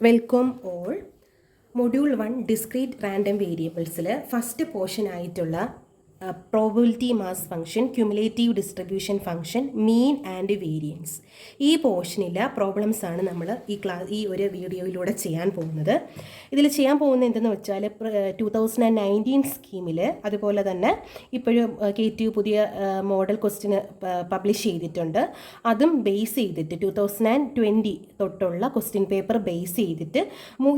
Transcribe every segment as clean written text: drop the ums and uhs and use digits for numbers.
Welcome all. Module 1 discrete random വേരിയബിൾസിൽ first portion ആയിട്ടുള്ള probability mass function, cumulative distribution function, mean and variance, ഈ പോർഷനിലെ problems ആണ് നമ്മൾ ഈ ഒരു വീഡിയോയിലൂടെ ചെയ്യാൻ പോകുന്നത്. ഇതിൽ ചെയ്യാൻ പോകുന്നത് എന്തെന്ന് വെച്ചാൽ 2019 സ്കീമിൽ അതുപോലെ തന്നെ ഇപ്പോഴും KTU പുതിയ മോഡൽ ക്വസ്റ്റ്യന് പബ്ലിഷ് ചെയ്തിട്ടുണ്ട്. അതും ബേസ് ചെയ്തിട്ട് 2020 തൊട്ടുള്ള ക്വസ്റ്റ്യൻ പേപ്പർ ബേസ് ചെയ്തിട്ട്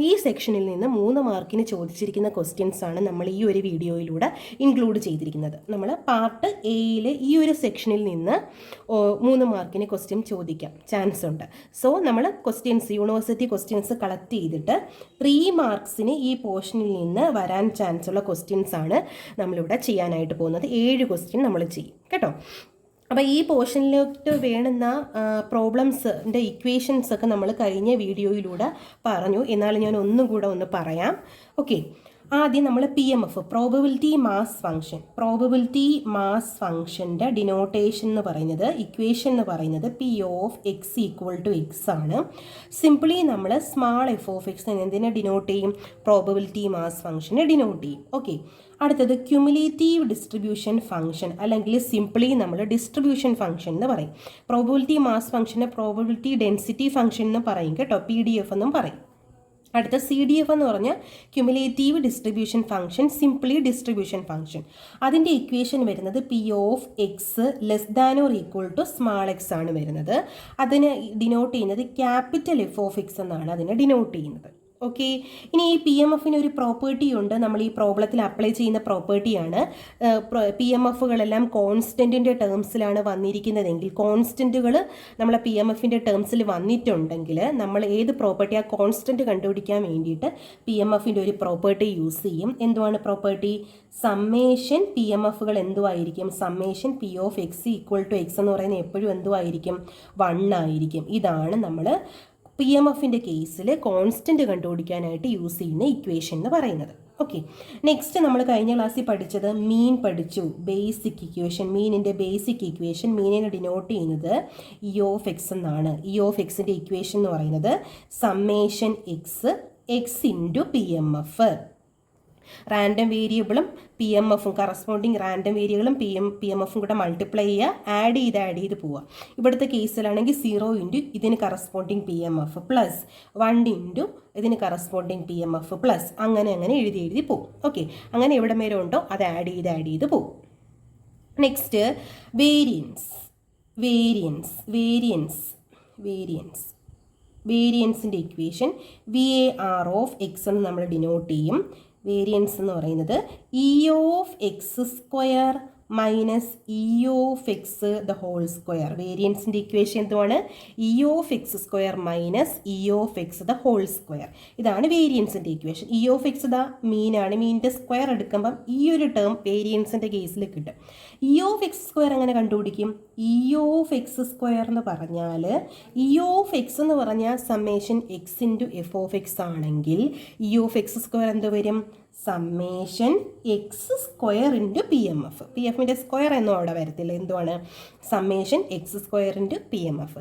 ഈ സെക്ഷനിൽ നിന്ന് 3 മാർക്കിന് ചോദിച്ചിരിക്കുന്ന ക്വസ്റ്റ്യൻസ് ആണ് നമ്മൾ ഈ ഒരു വീഡിയോയിലൂടെ ഇൻക്ലൂഡ് ചെയ്തിരിക്കുന്നത്. നമ്മൾ പാർട്ട് എയിൽ ഈ ഒരു സെക്ഷനിൽ നിന്ന് 3 മാർക്കിന് ക്വസ്റ്റ്യൻ ചോദിക്കാം ചാൻസ് ഉണ്ട്. സോ നമ്മൾ ക്വസ്റ്റ്യൻസ്, യൂണിവേഴ്സിറ്റി ക്വസ്റ്റ്യൻസ് കളക്ട് ചെയ്തിട്ട് 3 മാർക്സിന് ഈ പോർഷനിൽ നിന്ന് വരാൻ ചാൻസ് ഉള്ള ക്വസ്റ്റ്യൻസ് ആണ് നമ്മളിവിടെ ചെയ്യാനായിട്ട് പോകുന്നത്. 7 ക്വസ്റ്റ്യൻ നമ്മൾ ചെയ്യും കേട്ടോ. അപ്പോൾ ഈ പോർഷനിലോട്ട് വേണ്ടുന്ന പ്രോബ്ലംസിൻ്റെ ഇക്വേഷൻസ് ഒക്കെ നമ്മൾ കഴിഞ്ഞ വീഡിയോയിലൂടെ പറഞ്ഞു. എന്നാലും ഞാൻ ഒന്നും കൂടെ ഒന്ന് പറയാം. ഓക്കെ, ആദ്യം നമ്മൾ PMF, പ്രോബബിലിറ്റി മാസ് ഫംഗ്ഷൻ്റെ ഡിനോട്ടേഷൻ എന്ന് പറയുന്നത്, ഇക്വേഷൻ എന്ന് പറയുന്നത് P(x) = x ആണ്. സിംപ്ലി നമ്മൾ സ്മാൾ f(x) എന്തിനെ ഡിനോട്ട് ചെയ്യും? പ്രോബബിലിറ്റി മാസ് ഫംഗ്ഷനെ ഡിനോട്ട് ചെയ്യും. ഓക്കെ, അടുത്തത് ക്യുമുലേറ്റീവ് ഡിസ്ട്രിബ്യൂഷൻ ഫംഗ്ഷൻ, അല്ലെങ്കിൽ സിംപ്ലി നമ്മൾ ഡിസ്ട്രിബ്യൂഷൻ ഫംഗ്ഷൻ എന്ന് പറയും. പ്രോബബിലിറ്റി മാസ് ഫംഗ്ഷനെ പ്രോബബിലിറ്റി ഡെൻസിറ്റി ഫംഗ്ഷൻ എന്ന് പറയും കേട്ടോ, PDF എന്നും പറയും. അടുത്ത CDF എന്ന് പറഞ്ഞാൽ cumulative distribution function, simply distribution function. അതിൻ്റെ ഇക്വേഷൻ വരുന്നത് P(x) < സ്മാൾ x ആണ് വരുന്നത്. അതിന് ഡിനോട്ട് ചെയ്യുന്നത് ക്യാപിറ്റൽ F(x) എന്നാണ് അതിനെ ഡിനോട്ട് ചെയ്യുന്നത്. ഓക്കെ, ഇനി ഈ PMFന് ഒരു പ്രോപ്പർട്ടി ഉണ്ട്. നമ്മൾ ഈ പ്രോബ്ലത്തിൽ അപ്ലൈ ചെയ്യുന്ന പ്രോപ്പർട്ടിയാണ്. PMFകളെല്ലാം കോൺസ്റ്റൻറ്റിൻ്റെ ടേംസിലാണ് വന്നിരിക്കുന്നതെങ്കിൽ, കോൺസ്റ്റൻറ്റുകൾ നമ്മളെ PMFൻ്റെ ടേംസിൽ വന്നിട്ടുണ്ടെങ്കിൽ നമ്മൾ ഏത് പ്രോപ്പർട്ടി, ആ കോൺസ്റ്റൻറ്റ് കണ്ടുപിടിക്കാൻ വേണ്ടിയിട്ട് PMFൻ്റെ ഒരു പ്രോപ്പർട്ടി യൂസ് ചെയ്യും. എന്തുവാണ് പ്രോപ്പർട്ടി? സമ്മേഷൻ PMFകൾ എന്തുമായിരിക്കും? സമ്മേഷൻ P(x) = x എന്ന് പറയുന്നത് എപ്പോഴും എന്തുമായിരിക്കും? 1 ആയിരിക്കും. ഇതാണ് നമ്മൾ PMFൻ്റെ കേസിൽ കോൺസ്റ്റൻറ്റ് കണ്ടുപിടിക്കാനായിട്ട് യൂസ് ചെയ്യുന്ന ഇക്വേഷൻ എന്ന് പറയുന്നത്. ഓക്കെ, നെക്സ്റ്റ് നമ്മൾ കഴിഞ്ഞ ക്ലാസ്സിൽ പഠിച്ചത് മീൻ പഠിച്ചു. ബേസിക് ഇക്വേഷൻ, മീനിൻ്റെ ബേസിക് ഇക്വേഷൻ, മീനിനെ ഡിനോട്ട് ചെയ്യുന്നത് E(x) എന്നാണ്. E(x)ൻ്റെ ഇക്വേഷൻ എന്ന് പറയുന്നത് സമ്മേഷൻ x × PMF. റാൻഡം വേരിയബിളും PMFും, കറസ്പോണ്ടിങ് റാൻഡം വേരിയബിളും PMFും കൂടെ മൾട്ടിപ്ലൈ ചെയ്യുക, ആഡ് ചെയ്ത് പോവുക. ഇവിടുത്തെ കേസിലാണെങ്കിൽ 0 × ഇതിന് കറസ്പോണ്ടിങ് PMF പ്ലസ് 1 × ഇതിന് കറസ്പോണ്ടിങ് PMF പ്ലസ് അങ്ങനെ എഴുതി പോകും. ഓക്കെ, അങ്ങനെ എവിടെ വരെ ഉണ്ടോ അത് ആഡ് ചെയ്ത് പോകും. നെക്സ്റ്റ് വേരിയൻസിൻ്റെ ഇക്വേഷൻ VAR(x) എന്ന് നമ്മൾ ഡിനോട്ട് ചെയ്യും. വേരിയൻസ് എന്ന് പറയുന്നത് E(x² - E(x²). വേരിയൻസിൻ്റെ ഇക്വേഷൻ എന്തുവാണ്? E(x² - E(x²). ഇതാണ് വേരിയൻസിൻ്റെ ഇക്വേഷൻ. E(x) മീനാണ്. മീനിൻ്റെ സ്ക്വയർ എടുക്കുമ്പം ഈ ഒരു ടേം വേരിയൻസിൻ്റെ കേസിൽ കിട്ടും. E(x²) എങ്ങനെ കണ്ടുപിടിക്കും? E(x² എന്ന് പറഞ്ഞാൽ എന്ന് പറഞ്ഞാൽ സമ്മേഷൻ x × f(x) ആണെങ്കിൽ E(x² എന്ത് വരും? Summation x² × PMF. PMFൻ്റെ സ്ക്വയർ എന്നും അവിടെ വരത്തില്ല. എന്തുവാണ്? Summation x² × PMF.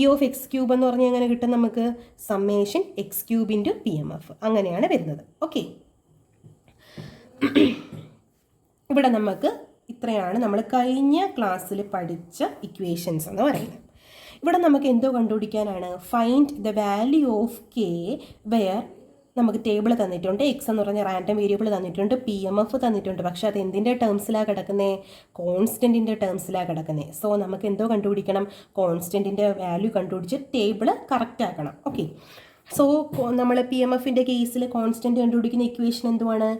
E(x³ എന്ന് പറഞ്ഞാൽ എങ്ങനെ കിട്ടും നമുക്ക്? Summation x³ × PMF. അങ്ങനെയാണ് വരുന്നത്. ഓക്കെ, ഇവിടെ നമുക്ക് ഇത്രയാണ് നമ്മൾ കഴിഞ്ഞ ക്ലാസ്സിൽ പഠിച്ച ഇക്വേഷൻസ് എന്ന് പറയുന്നത്. ഇവിടെ നമുക്ക് എന്തോ കണ്ടുപിടിക്കാനാണ്? Find the value of k where നമുക്ക് ടേബിൾ തന്നിട്ടുണ്ട്. x എന്ന് പറഞ്ഞ റാൻഡം വേരിയബിൾ തന്നിട്ടുണ്ട്, PMF തന്നിട്ടുണ്ട്. പക്ഷേ അത് എന്തിൻ്റെ ടേംസിലാണ് കിടക്കുന്നത്? കോൺസ്റ്റൻറ്റിൻ്റെ ടേംസിലാണ് കിടക്കുന്നത്. സോ നമുക്ക് എന്തോ കണ്ടുപിടിക്കണം? കോൺസ്റ്റൻറ്റിൻ്റെ വാല്യൂ കണ്ടുപിടിച്ച് ടേബിൾ കറക്റ്റ് ആക്കണം. ഓക്കെ, സോ നമ്മൾ PMFൻ്റെ കേസിൽ കോൺസ്റ്റൻറ്റ് കണ്ടുപിടിക്കുന്ന ഇക്വേഷൻ എന്തുവാണ്?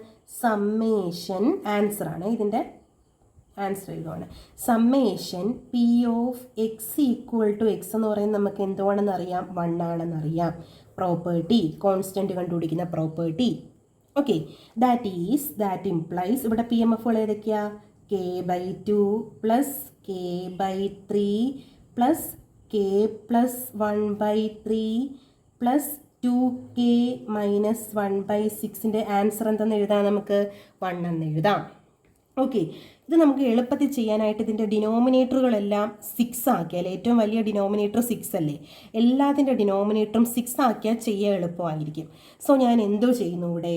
സമ്മേഷൻ, ആൻസർ ആണ് ഇതിൻ്റെ ആൻസർ ഇതാണ്. സമ്മേഷൻ P(x) = x എന്ന് പറയുന്നത് നമുക്ക് എന്തുവാണെന്ന് അറിയാം? 1 ആണെന്ന് അറിയാം. പ്രോപ്പർട്ടി, കോൺസ്റ്റൻറ്റ് കണ്ടുപിടിക്കുന്ന പ്രോപ്പർട്ടി. ഓക്കെ, ദാറ്റ് ഇംപ്ലൈസ് ഇവിടെ PMFകൾ ഏതൊക്കെയാ? k/2 + k/3 + k + 1/3 + 2k - 1/6ൻ്റെ answer എന്തെന്ന് എഴുതാം? നമുക്ക് 1 എന്ന് എഴുതാം. ഓക്കെ, ഇത് നമുക്ക് എളുപ്പത്തിൽ ചെയ്യാനായിട്ട് ഇതിൻ്റെ ഡിനോമിനേറ്ററുകളെല്ലാം 6 ആക്കിയാൽ, ഏറ്റവും വലിയ ഡിനോമിനേറ്റർ 6 അല്ലേ, എല്ലാത്തിൻ്റെ ഡിനോമിനേറ്ററും 6 ആക്കിയാൽ ചെയ്യാൻ എളുപ്പമായിരിക്കും. സോ ഞാൻ എന്തോ ചെയ്യുന്നു, ഇവിടെ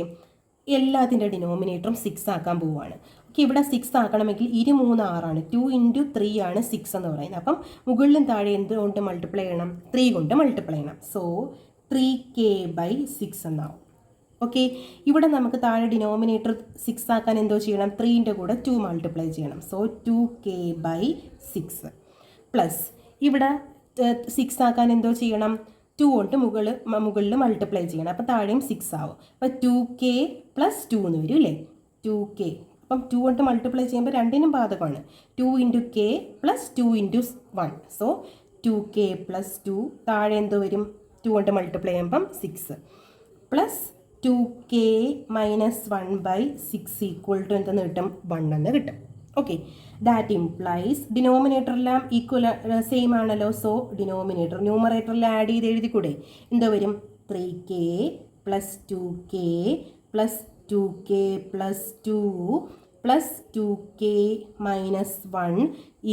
എല്ലാത്തിൻ്റെ ഡിനോമിനേറ്ററും 6 ആക്കാൻ പോവുകയാണ്. ഓക്കെ, ഇവിടെ 6 ആക്കണമെങ്കിൽ 2 3 6 2 × 3 ആണ് 6 എന്ന് പറയുന്നത്. അപ്പം മുകളിലും താഴെ എന്തുകൊണ്ട് മൾട്ടിപ്ലൈ ചെയ്യണം, 3 കൊണ്ട് മൾട്ടിപ്ലൈ ചെയ്യണം. സോ 3k/6 എന്നാവും. ഓക്കെ, ഇവിടെ നമുക്ക് താഴെ ഡിനോമിനേറ്റർ 6 ആക്കാൻ എന്തോ ചെയ്യണം, 3ൻ്റെ കൂടെ 2 മൾട്ടിപ്ലൈ ചെയ്യണം. സോ 2k/6 പ്ലസ് ഇവിടെ 6 ആക്കാൻ എന്തോ ചെയ്യണം, 2 കൊണ്ട് മുകളിൽ മൾട്ടിപ്ലൈ ചെയ്യണം. അപ്പോൾ താഴെയും 6 ആവും. അപ്പോൾ 2k + 2 എന്ന് വരും അല്ലേ, 2k. അപ്പം 2 കൊണ്ട് മൾട്ടിപ്ലൈ ചെയ്യുമ്പോൾ രണ്ടിനും ബാധകമാണ്. 2 × k + 2 × 1. സോ 2k + 2 താഴെ എന്തോ വരും, 2 കൊണ്ട് മൾട്ടിപ്ലൈ ചെയ്യുമ്പം 6 പ്ലസ് 2k - 1/6 എന്തെന്ന് കിട്ടും, 1 എന്ന് കിട്ടും. ഓക്കെ, ദാറ്റ് ഇംപ്ലൈസ് ഡിനോമിനേറ്ററെല്ലാം ഈക്വൽ സെയിം ആണല്ലോ. സോ ന്യൂമറേറ്ററിൽ ആഡ് ചെയ്ത് എഴുതിക്കൂടെ, എന്തോ വരും, 3k + 2k + 2k + 2 + 2k - 1 =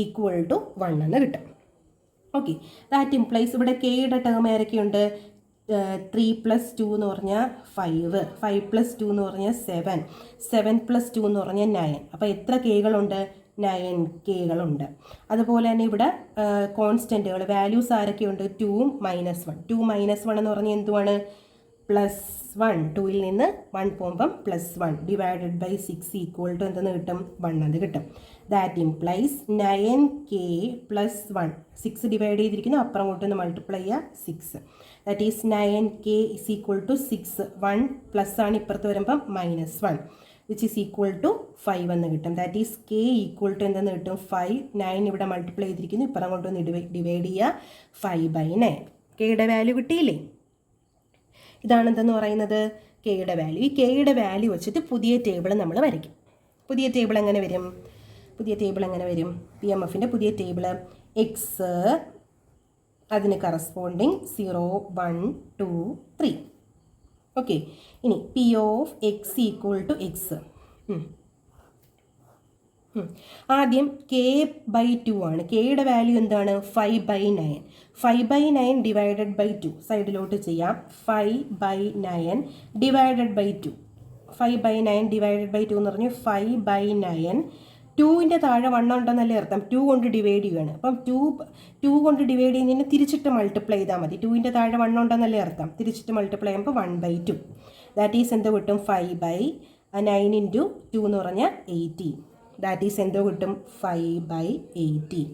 1 എന്ന് കിട്ടും. ഓക്കെ, ദാറ്റ് ഇംപ്ലൈസ് ഇവിടെ കെയുടെ ടേം ഏതൊക്കെയുണ്ട്, 3 + 2 എന്ന് പറഞ്ഞാൽ 5, 5 + 2 എന്ന് പറഞ്ഞാൽ 7, 7 + 2 എന്ന് പറഞ്ഞാൽ 9. അപ്പോൾ എത്ര കെകളുണ്ട്, 9 കെകളുണ്ട്. അതുപോലെ തന്നെ ഇവിടെ കോൺസ്റ്റൻറ്റുകൾ വാല്യൂസ് ആരൊക്കെയുണ്ട്, 2 - 1. 2 - 1 എന്ന് പറഞ്ഞാൽ എന്തുവാണ്, +1. 2ൽ നിന്ന് 1 പോകുമ്പം +1 /6 എന്തെന്ന് കിട്ടും, 1 എന്ന് കിട്ടും. That implies 9k + 1. 6 ഡിവൈഡ് ചെയ്തിരിക്കുന്നു, അപ്പുറം കൊണ്ടൊന്ന് മൾട്ടിപ്ലൈ ചെയ്യുക, 6. That is 9k = 6. 1 പ്ലസ് ആണ് ഇപ്പുറത്ത് വരുമ്പം -1 which is = 5 എന്ന് കിട്ടും. ദാറ്റ് ഈസ് k = എന്തെന്ന് കിട്ടും, 5. 9 ഇവിടെ മൾട്ടിപ്ലൈ ചെയ്തിരിക്കുന്നു, ഇപ്പുറം കൊണ്ടൊന്ന് ഡിവൈഡ് ചെയ്യുക, 5/9. കെയുടെ വാല്യൂ കിട്ടിയില്ലേ. ഇതാണ് എന്തെന്ന് പറയുന്നത്, കെയുടെ വാല്യൂ. ഈ കെയുടെ വാല്യൂ വെച്ചിട്ട് പുതിയ ടേബിൾ നമ്മൾ വരയ്ക്കും. പുതിയ ടേബിൾ എങ്ങനെ വരും, PMFൻ്റെ പുതിയ ടേബിൾ എക്സ്, അതിന് കറസ്പോണ്ടിങ് 0 1 2 3. ഓക്കെ, ഇനി P of x = x. ആദ്യം k/2 ആണ്. കെയുടെ വാല്യൂ എന്താണ്, 5/9. 5/9 / 2 സൈഡിലോട്ട് ചെയ്യാം. 5/9 / 2. 5/9 / 2 എന്ന് പറഞ്ഞാൽ 5/9. 2ൻ്റെ താഴെ 1 ഉണ്ടെന്നല്ലേ അർത്ഥം, 2 കൊണ്ട് ഡിവൈഡ് ചെയ്യുകയാണ്. അപ്പം 2 കൊണ്ട് ഡിവൈഡ് ചെയ്യുന്നതിന് തിരിച്ചിട്ട് മൾട്ടിപ്ലൈ ചെയ്താൽ മതി. 2ൻ്റെ താഴെ 1 ഉണ്ടെന്നല്ലേ അർത്ഥം, തിരിച്ചിട്ട് മൾട്ടിപ്ലൈ ചെയ്യുമ്പോൾ 1/2. ദാറ്റ് ഈസ് എന്തോ കിട്ടും, 5/9 × 2 എന്ന് പറഞ്ഞാൽ 18. ദാറ്റ് ഈസ് എന്തോ കിട്ടും, 5/18.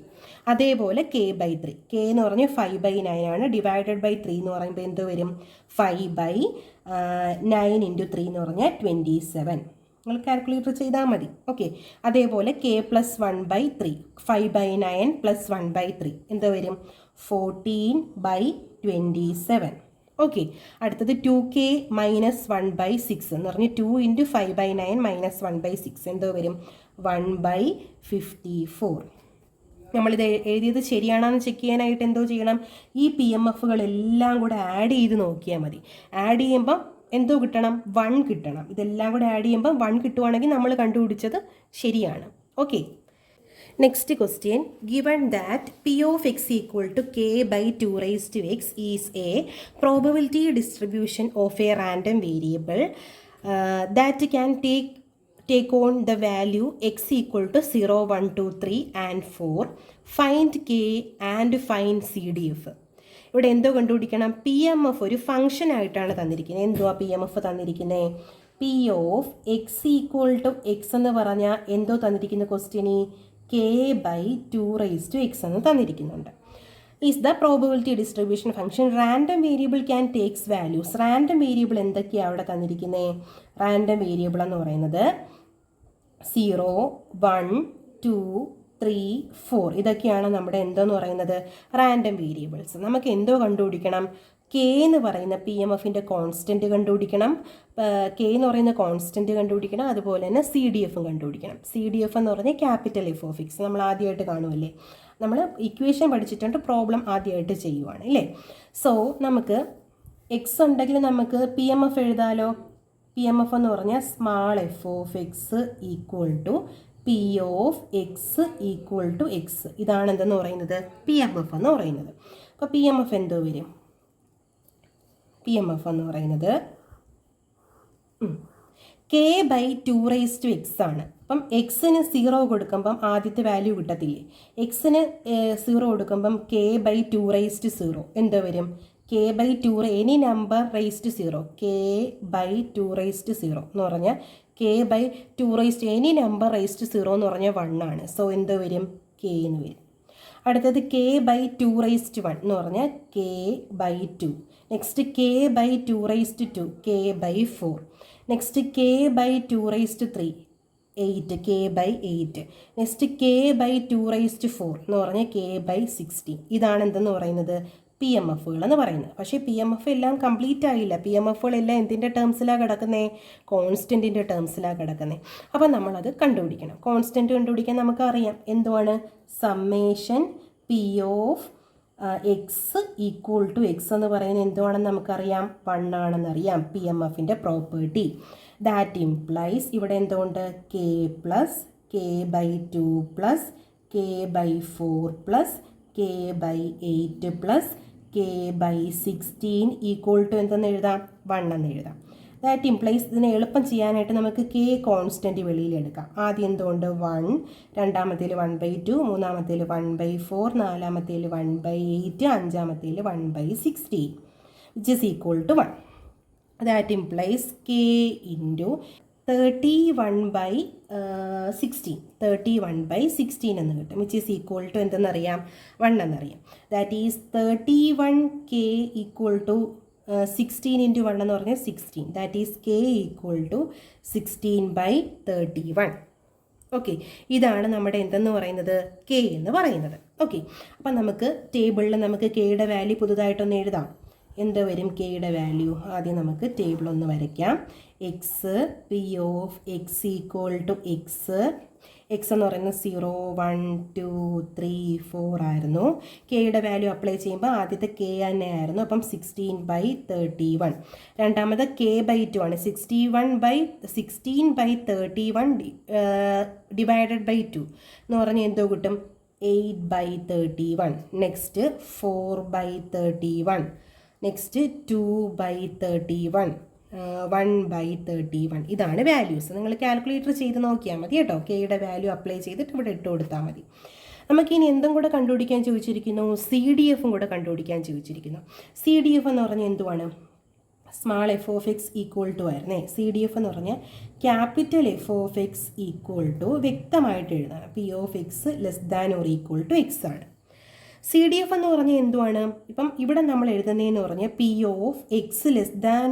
അതേപോലെ k/3. k എന്ന് പറഞ്ഞാൽ 5/9 ആണ്, ഡിവൈഡഡ് ബൈ 3 എന്ന് പറയുമ്പോൾ എന്തോ വരും, 5/9 × 3 എന്ന് പറഞ്ഞാൽ 27. നിങ്ങൾ കാൽക്കുലേറ്റർ ചെയ്താൽ മതി. ഓക്കെ, അതേപോലെ k + 1/3. 5/9 + 1/3 എന്തോ വരും, 14/27. ഓക്കെ, അടുത്തത് 2k - 1/6 എന്ന് പറഞ്ഞ് 2 × 5/9 - 1/6 എന്തോ വരും, 1/54. നമ്മളിത് എഴുതിയത് ശരിയാണെന്ന് ചെക്ക് ചെയ്യാനായിട്ട് എന്തോ ചെയ്യണം, ഈ PMFകളെല്ലാം കൂടെ ആഡ് ചെയ്ത് നോക്കിയാൽ മതി. ആഡ് ചെയ്യുമ്പം എന്തോ കിട്ടണം, 1 കിട്ടണം. ഇതെല്ലാം കൂടെ ആഡ് ചെയ്യുമ്പോൾ 1 കിട്ടുവാണെങ്കിൽ നമ്മൾ കണ്ടുപിടിച്ചത് ശരിയാണ്. Okay, next question. Given that P of x = k/2 is a probability distribution of a random variable that can take on the value x = 0 1 2 3 and 4. Find k and find CDF. ഇവിടെ എന്തോ കണ്ടുപിടിക്കണം, PMF ഒരു function ആയിട്ടാണ് തന്നിരിക്കുന്നത്. എന്തുവാ PMF തന്നിരിക്കുന്നത്, P of x = x എന്ന് പറഞ്ഞാൽ എന്തോ തന്നിരിക്കുന്ന ക്വസ്റ്റ്യന് k/2 എന്ന് തന്നിരിക്കുന്നുണ്ട്. Is the probability distribution function. Random variable can takes values. Random variable എന്തൊക്കെയാണ് അവിടെ തന്നിരിക്കുന്നത്, റാൻഡം വേരിയബിൾ എന്ന് പറയുന്നത് 0 1 2 3 4 ഇതൊക്കെയാണ് നമ്മുടെ എന്തെന്ന് പറയുന്നത്, റാൻഡം വേരിയബിൾസ്. നമുക്ക് എന്തോ കണ്ടുപിടിക്കണം, കെ എന്ന് പറയുന്ന PMFൻ്റെ കോൺസ്റ്റൻറ്റ് കണ്ടുപിടിക്കണം. കെ എന്ന് പറയുന്ന കോൺസ്റ്റൻറ്റ് കണ്ടുപിടിക്കണം, അതുപോലെ തന്നെ CDF കണ്ടുപിടിക്കണം. CDF എന്ന് പറഞ്ഞാൽ ക്യാപിറ്റൽ F of x. നമ്മൾ ആദ്യമായിട്ട് കാണുമല്ലേ, നമ്മൾ ഇക്വേഷൻ പഠിച്ചിട്ടുണ്ട്, പ്രോബ്ലം ആദ്യമായിട്ട് ചെയ്യുവാണ് അല്ലേ. സോ നമുക്ക് എക്സ് ഉണ്ടെങ്കിൽ നമുക്ക് PMF എഴുതാലോ. PMF എന്ന് പറഞ്ഞാൽ small f of x = P of X equal to X. ഇതാണ് എന്തെന്ന് പറയുന്നത്, പി എം എഫ് എന്ന് പറയുന്നത്. അപ്പോൾ പി എം എഫ് എന്തോ വരും, പി എം എഫ് എന്ന് പറയുന്നത് കെ ബൈ 2x ആണ്. അപ്പം എക്സിന് 0 കൊടുക്കുമ്പം ആദ്യത്തെ വാല്യൂ കിട്ടത്തില്ലേ, എക്സിന് 0 കൊടുക്കുമ്പം കെ ബൈ 2 എന്തോ വരും, കെ ബൈ 2 എനി നമ്പർ റേസ്റ്റ് 0, കെ ബൈ 2 എന്ന് പറഞ്ഞാൽ കെ ബൈ 2 എനി നമ്പർ റേസ്റ്റ് 0 എന്ന് പറഞ്ഞാൽ 1 ആണ്. സോ എന്തോ വരും, കെ എന്ന് വരും. അടുത്തത് കെ ബൈ 2 എന്ന് പറഞ്ഞാൽ K by 2. Next K by 2 K by 4. Next K by 2 8, K by 8. Next K by 2 എന്ന് പറഞ്ഞാൽ കെ ബൈ 16. ഇതാണ് എന്തെന്ന് പറയുന്നത്, പി എം എഫുകൾ എന്ന് പറയുന്നത്. പക്ഷേ പി എം എഫ് എല്ലാം കംപ്ലീറ്റ് ആയില്ല. പി എം എഫുകളെല്ലാം എന്തിൻ്റെ ടേംസിലാണ് കിടക്കുന്നത്, കോൺസ്റ്റൻറ്റിൻ്റെ ടേംസിലാണ് കിടക്കുന്നത്. അപ്പോൾ നമ്മളത് കണ്ടുപിടിക്കണം. കോൺസ്റ്റൻറ്റ് കണ്ടുപിടിക്കാൻ നമുക്കറിയാം എന്തുവാണ്, summation P of X equal to X എന്ന് പറയുന്നത് എന്തുവാണെന്ന് നമുക്കറിയാം, 1 ആണെന്നറിയാം. പി എം എഫിൻ്റെ പ്രോപ്പർട്ടി ദാറ്റ് ഇംപ്ലൈസ് ഇവിടെ എന്തുകൊണ്ട്, K plus K by 2 plus K by 4 plus K by 8 plus K by 16 equal to എന്തെന്ന് എഴുതാം, 1 എന്ന് എഴുതാം. ദാറ്റ് ഇംപ്ലൈസ് ഇതിനെ എളുപ്പം ചെയ്യാനായിട്ട് നമുക്ക് കെ കോൺസ്റ്റൻറ്റ് വെളിയിലെടുക്കാം. ആദ്യം എന്തുകൊണ്ട് 1, രണ്ടാമത്തേൽ 1/2, മൂന്നാമത്തേൽ 1/4, നാലാമത്തേൽ 1/8, അഞ്ചാമത്തേൽ 1/16 which is equal to 1. That implies K into 31/16 എന്ന് കിട്ടും, വിച്ച് ഈസ് ഈക്വൽ ടു എന്തെന്നറിയാം, 1 എന്നറിയാം. That is 31k equal to 16 into 1 എന്ന് പറഞ്ഞാൽ 16. That is K equal to 16/31. Okay, ഇതാണ് നമ്മുടെ എന്തെന്ന് പറയുന്നത്, കെ എന്ന് പറയുന്നത്. ഓക്കെ, അപ്പം നമുക്ക് ടേബിളിൽ നമുക്ക് കെയുടെ വാല്യൂ പുതുതായിട്ടൊന്ന് എഴുതാം. എന്ത് വരും കെയുടെ വാല്യൂ, ആദ്യം നമുക്ക് ടേബിൾ ഒന്ന് വരയ്ക്കാം. X, P of X equal to X, X എന്ന് പറയുന്നത് 0, 1, 2, 3, 4 ആയിരുന്നു. കെയുടെ വാല്യൂ അപ്ലൈ ചെയ്യുമ്പോൾ ആദ്യത്തെ കെ തന്നെ ആയിരുന്നു, അപ്പം 16/31. രണ്ടാമത് കെ ബൈ 2 ആണ്, 16/31 ഡിവൈഡഡ് ബൈ 2 എന്ന് പറഞ്ഞാൽ എന്തോ കിട്ടും, 8/31. നെക്സ്റ്റ് 4/31. നെക്സ്റ്റ് 2/31, 1/31. ഇതാണ് വാല്യൂസ്. നിങ്ങൾ കാൽക്കുലേറ്റർ ചെയ്ത് നോക്കിയാൽ മതി കേട്ടോ. കെയുടെ വാല്യൂ അപ്ലൈ ചെയ്തിട്ട് ഇവിടെ ഇട്ട് കൊടുത്താൽ മതി. നമുക്കിനി എന്തും കൂടെ കണ്ടുപിടിക്കാൻ ചോദിച്ചിരിക്കുന്നു, സി ഡി എഫും കൂടെ കണ്ടുപിടിക്കാൻ ചോദിച്ചിരിക്കുന്നു. സി ഡി എഫ് എന്ന് പറഞ്ഞാൽ എന്തുവാണ്, small f of X equal to ആയിരുന്നേ. സി ഡി എഫ് എന്ന് പറഞ്ഞാൽ capital F of X equal to വ്യക്തമായിട്ട് എഴുതാം, P of X less than or equal to x ആണ്. സി ഡി എഫ് എന്ന് പറഞ്ഞാൽ എന്തുവാണ്, ഇപ്പം ഇവിടെ നമ്മൾ എഴുതുന്നതെന്ന് പറഞ്ഞാൽ P of X less than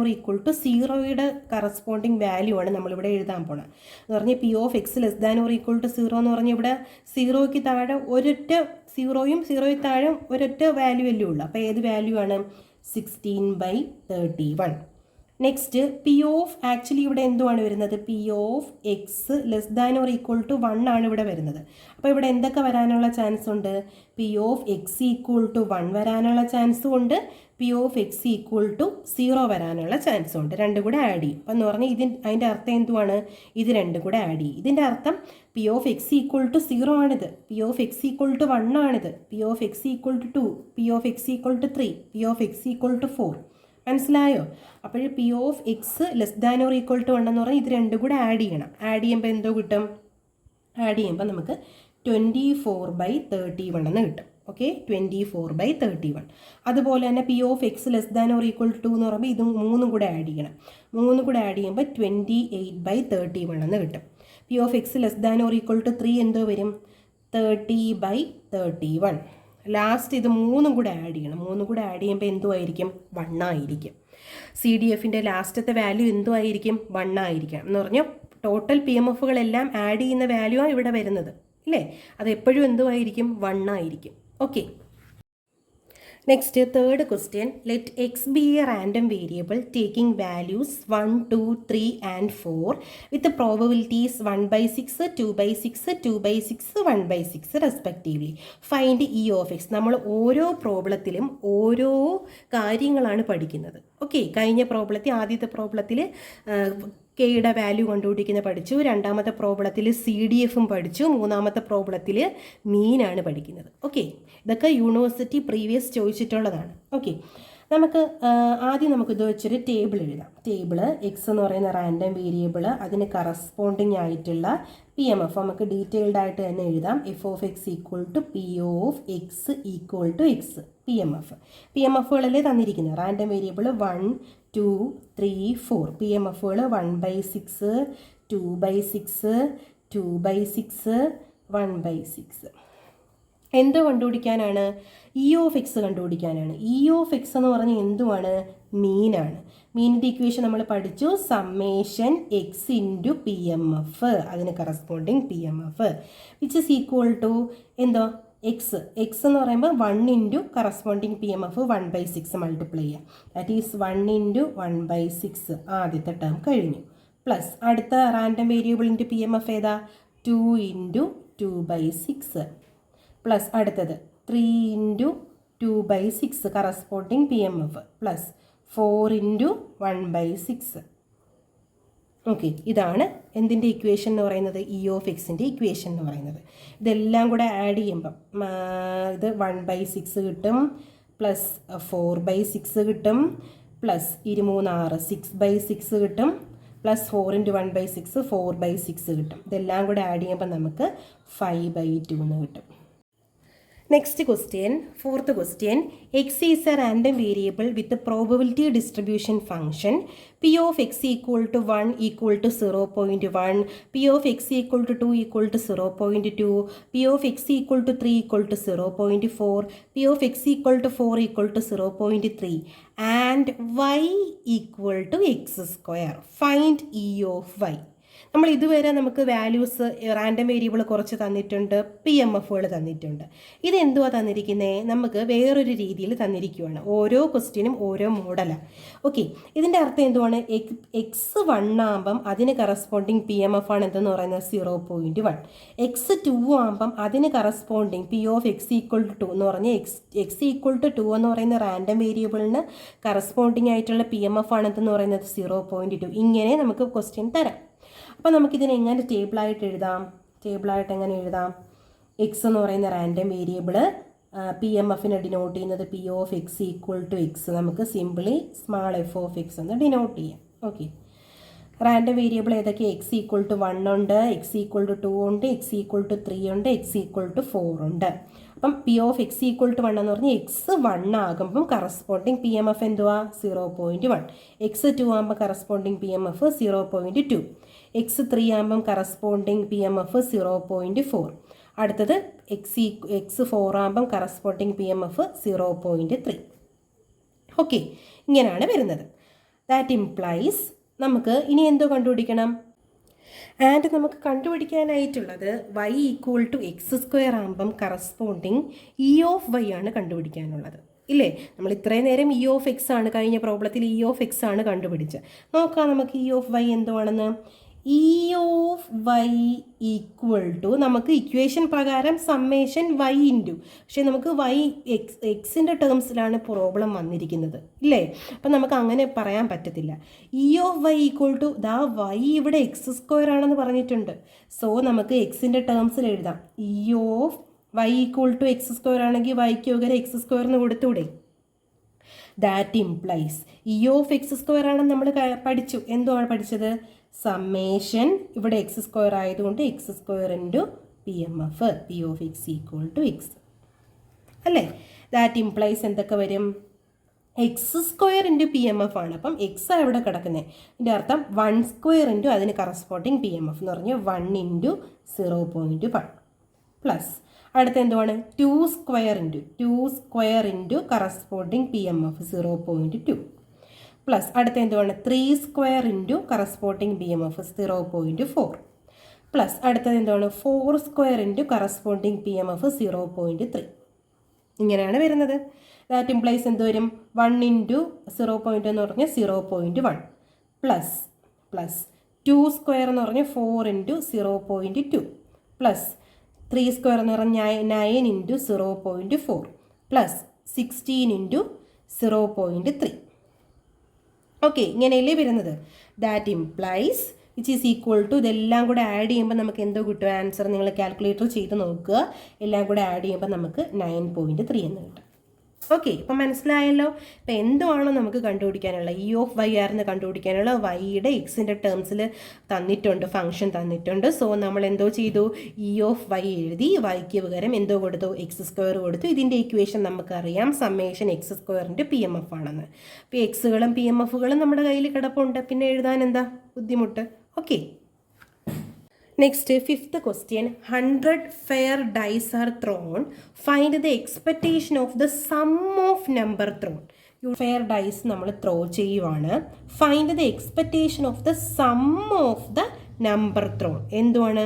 or equal to 0യുടെ കറസ്പോണ്ടിങ് വാല്യൂ ആണ് നമ്മളിവിടെ എഴുതാൻ പോണത്. എന്ന് പറഞ്ഞാൽ P of X less than or equal to 0 എന്ന് പറഞ്ഞാൽ ഇവിടെ 0ക്ക് താഴെ ഒരൊറ്റ 0യും 0യ്ക്ക് താഴെ ഒരൊറ്റ വാല്യൂ അല്ലേ ഉള്ളൂ. അപ്പോൾ ഏത് വാല്യൂ ആണ്, 16/31. നെക്സ്റ്റ് പി ഓഫ് ആക്ച്വലി ഇവിടെ എന്തുവാണ് വരുന്നത്, P of X less than or equal to 1 ആണ് ഇവിടെ വരുന്നത്. അപ്പോൾ ഇവിടെ എന്തൊക്കെ വരാനുള്ള ചാൻസ് ഉണ്ട്, P of X equal to 1 വരാനുള്ള ചാൻസും ഉണ്ട്, P of X equal to 0 വരാനുള്ള ചാൻസും ഉണ്ട്. രണ്ടും കൂടെ ആഡ് ചെയ്യും. അപ്പം എന്ന് പറഞ്ഞാൽ അതിൻ്റെ അർത്ഥം എന്തുവാണ്, ഇത് രണ്ടും കൂടെ ആഡ് ചെയ്യും. ഇതിൻ്റെ അർത്ഥം P of X equal to 0 ആണിത്, P of X equal to 1 ആണിത്, P of X equal to 2, P of X equal to 3, P of X equal to 4. മനസ്സിലായോ? അപ്പോൾ P of X less than or equal to 1 എന്ന് പറഞ്ഞാൽ ഇത് രണ്ടും കൂടെ add ചെയ്യണം. ആഡ് ചെയ്യുമ്പോൾ എന്തോ കിട്ടും, ആഡ് ചെയ്യുമ്പോൾ നമുക്ക് 24/31 എന്ന് കിട്ടും. ഓക്കെ, 24/31. അതുപോലെ തന്നെ P of X less than or equal to എന്ന് പറയുമ്പോൾ ഇതും 3 കൂടെ ആഡ് ചെയ്യണം. 3 കൂടെ ആഡ് ചെയ്യുമ്പോൾ 28/31 എന്ന് കിട്ടും. P of X less than or equal to 3 എന്തോ വരും, 30/31. ലാസ്റ്റ് ഇത് 3 കൂടെ ആഡ് ചെയ്യണം. 3 കൂടെ ആഡ് ചെയ്യുമ്പോൾ എന്തോ ആയിരിക്കും, 1 ആയിരിക്കും. സി ഡി എഫിൻ്റെ ലാസ്റ്റത്തെ വാല്യൂ എന്തോ ആയിരിക്കും, 1 ആയിരിക്കണം. എന്ന് പറഞ്ഞാൽ ടോട്ടൽ പി എം എഫുകളെല്ലാം ആഡ് ചെയ്യുന്ന വാല്യൂ ആണ് ഇവിടെ വരുന്നത് അല്ലേ, അത് എപ്പോഴും എന്തോ ആയിരിക്കും, 1 ആയിരിക്കും. Okay, next third question, let X B A random variable taking values 1, 2, 3 and 4 with probabilities 1/6, 2/6, 2/6, 1/6 respectively. Find E of X. നമ്മൾ ഓരോ പ്രോബ്ലത്തിലും ഓരോ കാര്യങ്ങളാണ് പഠിക്കുന്നത്. ഓക്കെ, കഴിഞ്ഞ പ്രോബ്ലത്തിൽ ആദ്യത്തെ പ്രോബ്ലത്തിൽ കെയുടെ വാല്യൂ കണ്ടുപിടിക്കുന്ന പഠിച്ചു. രണ്ടാമത്തെ പ്രോബ്ലത്തിൽ CDFും പഠിച്ചു. മൂന്നാമത്തെ പ്രോബ്ലത്തിൽ മീനാണ് പഠിക്കുന്നത്. ഓക്കെ, ഇതൊക്കെ യൂണിവേഴ്സിറ്റി പ്രീവിയസ് ചോദിച്ചിട്ടുള്ളതാണ്. ഓക്കെ, നമുക്ക് ആദ്യം നമുക്കിത് വെച്ചൊരു ടേബിൾ എഴുതാം. ടേബിൾ എക്സ് എന്ന് പറയുന്ന റാൻഡം വേരിയബിൾ, അതിന് കറസ്പോണ്ടിങ് ആയിട്ടുള്ള PMF നമുക്ക് ഡീറ്റെയിൽഡ് ആയിട്ട് തന്നെ എഴുതാം. f(x) = p(x) = x. PMFകളിൽ തന്നിരിക്കുന്നത് റാൻഡം വേരിയബിൾ 1, 2, 3, 4. PMFകൾ 1/6, 2/6, 2/6, 1/6. എന്ത് കണ്ടുപിടിക്കാനാണ്? E(x) കണ്ടുപിടിക്കാനാണ്. E(x) എന്ന് പറഞ്ഞാൽ എന്തുവാണ്? മീനാണ്. മീനിൻ്റെ ഇക്വേഷൻ നമ്മൾ പഠിച്ചു. സമ്മേഷൻ x ഇൻറ്റു PMF, അതിന് corresponding PMF which is equal to എന്തോ എക്സ് എന്ന് പറയുമ്പോൾ 1 ഇൻറ്റു കറസ്പോണ്ടിങ് PMF 1/6 മൾട്ടിപ്ലൈ ചെയ്യുക. ദാറ്റ് ഈസ് 1 ഇൻറ്റു 1/6 ആദ്യത്തെ ടേം കഴിഞ്ഞു. പ്ലസ് അടുത്ത റാൻഡം വേരിയബിളിൻ്റെ PMF ഏതാ? 2 ഇൻറ്റു 2/6 പ്ലസ് അടുത്തത് 3 into 2/6 corresponding PMF plus 4 into 1/6. Okay, ഇതാണ് എന്തിൻ്റെ ഇക്വേഷൻ എന്ന് പറയുന്നത്? E(x)ൻ്റെ ഇക്വേഷൻ എന്ന് പറയുന്നത്. ഇതെല്ലാം കൂടെ ആഡ് ചെയ്യുമ്പം ഇത് 1/6 കിട്ടും, പ്ലസ് 4/6 കിട്ടും, പ്ലസ് 23 6/6 കിട്ടും, പ്ലസ് 4 ഇൻറ്റു 1/6 4/6 കിട്ടും. ഇതെല്ലാം കൂടെ ആഡ് ചെയ്യുമ്പോൾ നമുക്ക് 5/2 എന്ന് കിട്ടും. Next question, fourth question. X is a random variable with a probability distribution function. P of x equal to 1 equal to 0.1, P of x equal to 2 equal to 0.2, P of x equal to 3 equal to 0.4, P of x equal to 4 equal to 0.3 and y equal to x square. Find E of y. നമ്മൾ ഇതുവരെ നമുക്ക് values random variable കുറച്ച് തന്നിട്ടുണ്ട്, PMFകൾ തന്നിട്ടുണ്ട്. ഇതെന്തുവാ തന്നിരിക്കുന്നത്? നമുക്ക് വേറൊരു രീതിയിൽ തന്നിരിക്കുകയാണ്. ഓരോ ക്വസ്റ്റ്യനും ഓരോ മോഡലാണ്. ഓക്കെ, ഇതിൻ്റെ അർത്ഥം എന്തുവാണ്? എക്സ് 1 ആകുമ്പം അതിന് കറസ്പോണ്ടിങ് PMF ആണ് എന്തെന്ന് പറയുന്നത് 0.1. എക്സ് 2 ആകുമ്പം അതിന് corresponding P of x equal to 2 എന്ന് പറഞ്ഞാൽ x equal to 2 എന്ന് പറയുന്ന റാൻഡം വേരിയബിളിന് കറസ്പോണ്ടിങ് ആയിട്ടുള്ള PMF ആണ് എന്തെന്ന് പറയുന്നത് 0.2. ഇങ്ങനെ നമുക്ക് ക്വസ്റ്റ്യൻ തരാം. അപ്പോൾ നമുക്കിതിനെ എങ്ങനെ ടേബിളായിട്ട് എഴുതാം? ടേബിളായിട്ട് എങ്ങനെ എഴുതാം? എക്സ് എന്ന് പറയുന്ന റാൻഡം വേരിയബിൾ PMFനെ ഡിനോട്ട് ചെയ്യുന്നത് P of x equal to x. നമുക്ക് simply small f of x എന്ന് ഡിനോട്ട് ചെയ്യാം. ഓക്കെ, റാൻഡം വേരിയബിൾ ഏതൊക്കെ? x equal to 1 ഉണ്ട്, x equal to 2 ഉണ്ട്, x equal to 3 ഉണ്ട്, x equal to 4 ഉണ്ട്. അപ്പം P of x equal to 1 എന്ന് പറഞ്ഞാൽ x 1 ആകുമ്പം കറസ്പോണ്ടിങ് PMF എന്തുവാ? 0.1. x 2 ആകുമ്പോൾ കറസ്പോണ്ടിങ് PMF 0.2. x 3 ആകുമ്പം കറസ്പോണ്ടിങ് PMF 0.4. അടുത്തത് x 4 ആകുമ്പം കറസ്പോണ്ടിങ് PMF 0.3. ഓക്കെ, ഇങ്ങനെയാണ് വരുന്നത്. ദാറ്റ് ഇംപ്ലൈസ് നമുക്ക് ഇനി എന്തോ കണ്ടുപിടിക്കണം? ആൻഡ് നമുക്ക് കണ്ടുപിടിക്കാനായിട്ടുള്ളത് y equal to x² ആകുമ്പം കറസ്പോണ്ടിങ് E of y ആണ് കണ്ടുപിടിക്കാനുള്ളത്. ഇല്ലേ? നമ്മൾ ഇത്രയും നേരം E of x ആണ്, കഴിഞ്ഞ പ്രോബ്ലത്തിൽ E of x ആണ് കണ്ടുപിടിച്ചത്. നോക്കാം നമുക്ക് E of y എന്തുവാണെന്ന്. E of y equal to നമുക്ക് ഇക്വേഷൻ പ്രകാരം സമ്മേഷൻ y ഇൻറ്റു, പക്ഷേ നമുക്ക് y എക്സിൻ്റെ ടേംസിലാണ് പ്രോബ്ലം വന്നിരിക്കുന്നത്, ഇല്ലേ? അപ്പം നമുക്ക് അങ്ങനെ പറയാൻ പറ്റത്തില്ല. E of y equal to ദാ y ഇവിടെ x² ആണെന്ന് പറഞ്ഞിട്ടുണ്ട്. സോ നമുക്ക് എക്സിൻ്റെ ടേംസിൽ എഴുതാം. E of y equal to x² ആണെങ്കിൽ yക്ക് പകരം x² എന്ന് കൊടുത്തൂടെ? That implies E of x² ആണെന്ന് നമ്മൾ പഠിച്ചു. എന്തുവാണ് പഠിച്ചത്? സമ്മേഷൻ ഇവിടെ x² ആയതുകൊണ്ട് x² into PMF P of x equal to x അല്ലേ? ദാറ്റ് ഇംപ്ലൈസ് എന്തൊക്കെ വരും? x² ഇൻറ്റു PMF ആണ്. അപ്പം x എവിടെ കിടക്കുന്നത്? ഇതിൻ്റെ അർത്ഥം 1² ഇൻറ്റു അതിന് കറസ്പോണ്ടിങ് PMF എന്ന് പറഞ്ഞാൽ 1 ഇൻറ്റു 0.1 പ്ലസ് അടുത്ത എന്തുവാണ്? 2² ഇൻറ്റു കറസ്പോണ്ടിങ് PMF 0.2 പ്ലസ് അടുത്ത എന്തുവാണ്? 3² ഇൻറ്റു കറസ്പോണ്ടിങ് PMF 0.4 പ്ലസ് അടുത്തത് എന്താണ്? 4² ഇൻറ്റു കറസ്പോണ്ടിങ് PMF 0.3. ഇങ്ങനെയാണ് വരുന്നത്. ദാറ്റ് ഇംപ്ലൈസ് എന്ത് വരും? 1 ഇൻറ്റു 0.1 എന്ന് പറഞ്ഞാൽ 0.1 പ്ലസ് 2² എന്ന് പറഞ്ഞാൽ 4 ഇൻറ്റു 0.2 പ്ലസ് 3² എന്ന് പറഞ്ഞാൽ 9 ഇൻറ്റു 0.4 പ്ലസ് 16 ഇൻറ്റു 0.3. ഓക്കെ, ഇങ്ങനെയല്ലേ വരുന്നത്. That implies which is equal to, ഇതെല്ലാം കൂടെ ആഡ് ചെയ്യുമ്പോൾ നമുക്ക് എന്തോ കിട്ടും ആൻസർ. നിങ്ങൾ കാൽക്കുലേറ്റർ ചെയ്ത് നോക്കുക. എല്ലാം കൂടെ ആഡ് ചെയ്യുമ്പോൾ നമുക്ക് 9.3 എന്ന് കിട്ടും. ഓക്കെ, ഇപ്പം മനസ്സിലായല്ലോ. ഇപ്പം എന്തുവാണോ നമുക്ക് കണ്ടുപിടിക്കാനുള്ള ഇ ഓഫ് വൈ ആർന്ന് കണ്ടുപിടിക്കാനുള്ള വൈയുടെ എക്സിൻ്റെ ടേംസിൽ തന്നിട്ടുണ്ട്, ഫംഗ്ഷൻ തന്നിട്ടുണ്ട്. സോ നമ്മൾ എന്തോ ചെയ്തു, ഇ ഓഫ് വൈ എഴുതി, വൈക്ക് പകരം എന്തോ കൊടുത്തു, എക്സ് സ്ക്വയർ കൊടുത്തു. ഇതിൻ്റെ ഇക്വേഷൻ നമുക്കറിയാം, സമ്മേഷൻ എക്സ് സ്ക്വയറിൻ്റെ പി എം എഫ് ആണെന്ന്. ഇപ്പോൾ എക്സുകളും പി എം എഫുകളും നമ്മുടെ കയ്യിൽ കിടപ്പുണ്ട്, പിന്നെ എഴുതാൻ എന്താ ബുദ്ധിമുട്ട്. Okay, next fifth question. 100 fair dice are thrown. Find the expectation of the sum of number thrown. Fair dice നമ്മൾ ത്രോ ചെയ്യുവാണ്. Find the expectation of the sum of the number thrown. എന്തുവാണ്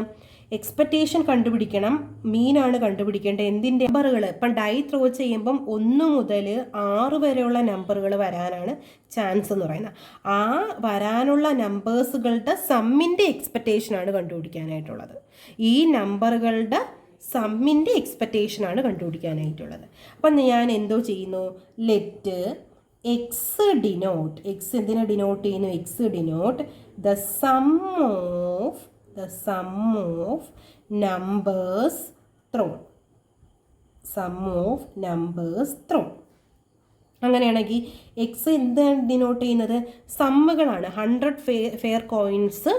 എക്സ്പെക്റ്റേഷൻ കണ്ടുപിടിക്കണം, മീനാണ് കണ്ടുപിടിക്കേണ്ടത്. എന്തിൻ്റെ നമ്പറുകൾ. ഇപ്പം dye throw ചെയ്യുമ്പം 1 മുതൽ 6 വരെയുള്ള നമ്പറുകൾ വരാനാണ് ചാൻസ് എന്ന് പറയുന്നത്. ആ വരാനുള്ള നമ്പേഴ്സുകളുടെ സമ്മിൻ്റെ എക്സ്പെക്റ്റേഷനാണ് കണ്ടുപിടിക്കാനായിട്ടുള്ളത്. ഈ നമ്പറുകളുടെ സമ്മിൻ്റെ എക്സ്പെക്റ്റേഷനാണ് കണ്ടുപിടിക്കാനായിട്ടുള്ളത്. അപ്പം ഞാൻ എന്തോ ചെയ്യുന്നു, ലെറ്റ് എക്സ് ഡിനോട്ട്, എക്സ് എന്തിനെ ഡിനോട്ട് ചെയ്യുന്നു, X denote the sum of numbers thrown. Sum of numbers thrown. അങ്ങനെയാണെങ്കിൽ എക്സ് എന്താണ് ഡിനോട്ട് ചെയ്യുന്നത്, സമ്മുകളാണ്. 100 ഫെയർ കോയിൻസ്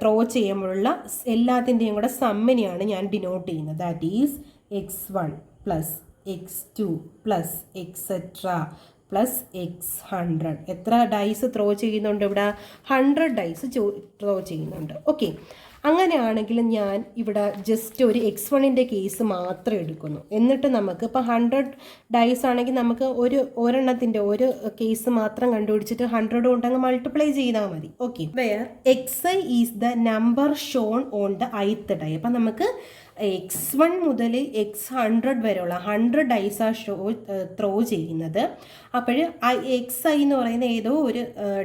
ത്രോ ചെയ്യുമ്പോഴുള്ള എല്ലാത്തിൻ്റെയും കൂടെ സമ്മിനെയാണ് ഞാൻ ഡിനോട്ട് ചെയ്യുന്നത്. That is x1 plus x2 plus etcetera plus x100. എത്ര ഡൈസ് ത്രോ ചെയ്യുന്നുണ്ട് ഇവിടെ, 100 ഡൈസ് ത്രോ ചെയ്യുന്നുണ്ട്. ഓക്കെ, അങ്ങനെയാണെങ്കിൽ ഞാൻ ഇവിടെ ജസ്റ്റ് ഒരു x1ൻ്റെ കേസ് മാത്രം എടുക്കുന്നു. എന്നിട്ട് നമുക്ക് ഇപ്പോൾ 100 ഡൈസ് ആണെങ്കിൽ നമുക്ക് ഒരെണ്ണത്തിൻ്റെ ഒരു കേസ് മാത്രം കണ്ടുപിടിച്ചിട്ട് 100 കൊണ്ടങ്ങ് മൾട്ടിപ്ലൈ ചെയ്താൽ മതി. Okay, where xi is the number shown on the ith die. അപ്പം നമുക്ക് x1 മുതൽ x100 വരെയുള്ള 100 ഡൈസാണ് ത്രോ ചെയ്യുന്നത്. അപ്പോൾ xi എന്ന് പറയുന്ന ഏതോ ഒരു